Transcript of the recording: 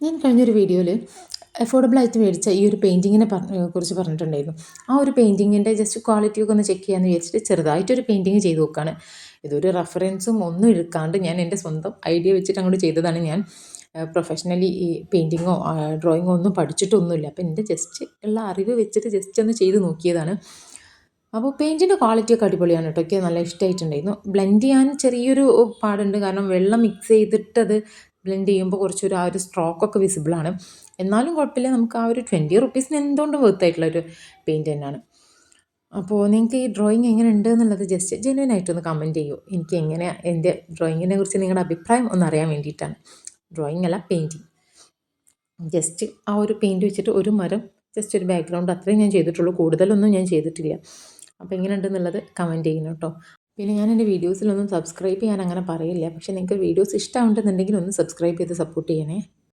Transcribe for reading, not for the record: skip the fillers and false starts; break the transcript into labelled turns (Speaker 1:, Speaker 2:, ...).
Speaker 1: ഞാൻ കഴിഞ്ഞൊരു വീഡിയോയിൽ അഫോർഡബിളായിട്ട് മേടിച്ച ഈ ഒരു പെയിൻറ്റിങ്ങിനെ കുറിച്ച് പറഞ്ഞിട്ടുണ്ടായിരുന്നു. ആ ഒരു പെയിൻറ്റിങ്ങിൻ്റെ ജസ്റ്റ് ക്വാളിറ്റിയൊക്കെ ഒന്ന് ചെക്ക് ചെയ്യാമെന്ന് വിചാരിച്ചിട്ട് ചെറുതായിട്ടൊരു പെയിൻറ്റിങ് ചെയ്ത് നോക്കുകയാണ്. ഇതൊരു റെഫറൻസും ഒന്നും എടുക്കാണ്ട് ഞാൻ എൻ്റെ സ്വന്തം ഐഡിയ വെച്ചിട്ട് അങ്ങോട്ട് ചെയ്തതാണ്. ഞാൻ പ്രൊഫഷണലി ഈ പെയിൻറ്റിങ്ങോ ഡ്രോയിങ്ങോ ഒന്നും പഠിച്ചിട്ടൊന്നുമില്ല. അപ്പോൾ എൻ്റെ ജസ്റ്റ് ഉള്ള അറിവ് വെച്ചിട്ട് ജസ്റ്റ് ഒന്ന് ചെയ്ത് നോക്കിയതാണ്. അപ്പോൾ പെയിൻറ്റിൻ്റെ ക്വാളിറ്റിയൊക്കെ അടിപൊളിയാണ് കേട്ടോ. എനിക്ക് നല്ല ഇഷ്ടമായിട്ടുണ്ടായിരുന്നു. ബ്ലെൻഡ് ചെയ്യാൻ ചെറിയൊരു പാടുണ്ട്. കാരണം വെള്ളം മിക്സ് ചെയ്തിട്ടത് ബ്ലെൻഡ് ചെയ്യുമ്പോൾ കുറച്ചൊരു ആ ഒരു സ്ട്രോക്കൊക്കെ വിസിബിളാണ്. എന്നാലും കുഴപ്പമില്ല. നമുക്ക് ആ ഒരു 20 റുപ്പീസിന് എന്തുകൊണ്ടും വർത്തായിട്ടുള്ളൊരു പെയിൻറ്റ് തന്നെയാണ്. അപ്പോൾ നിങ്ങൾക്ക് ഈ ഡ്രോയിങ് എങ്ങനെ ഉണ്ട് എന്നുള്ളത് ജസ്റ്റ് ജെന്യുവൻ ആയിട്ടൊന്ന് കമൻറ്റ് ചെയ്യൂ. എനിക്ക് എങ്ങനെ എൻ്റെ ഡ്രോയിങ്ങിനെ കുറിച്ച് നിങ്ങളുടെ അഭിപ്രായം ഒന്ന് അറിയാൻ വേണ്ടിയിട്ടാണ്. ഡ്രോയിങ് അല്ല, പെയിൻറ്റിങ്. ജസ്റ്റ് ആ ഒരു പെയിൻറ്റ് വെച്ചിട്ട് ഒരു മരം, ജസ്റ്റ് ഒരു ബാക്ക്ഗ്രൗണ്ട്, അത്രയും ഞാൻ ചെയ്തിട്ടുള്ളൂ. കൂടുതലൊന്നും ഞാൻ ചെയ്തിട്ടില്ല. അപ്പോൾ എങ്ങനെയുണ്ടെന്നുള്ളത് കമൻറ്റ് ചെയ്യണം കേട്ടോ. പിന്നെ ഞാൻ എൻ്റെ വീഡിയോസിലൊന്നും സബ്സ്ക്രൈബ് ചെയ്യാൻ അങ്ങനെ പറയില്ല. പക്ഷേ നിങ്ങൾക്ക് വീഡിയോസ് ഇഷ്ടമുണ്ടെന്നുണ്ടെങ്കിൽ ഒന്ന് സബ്സ്ക്രൈബ് ചെയ്ത് സപ്പോർട്ട് ചെയ്യണേ.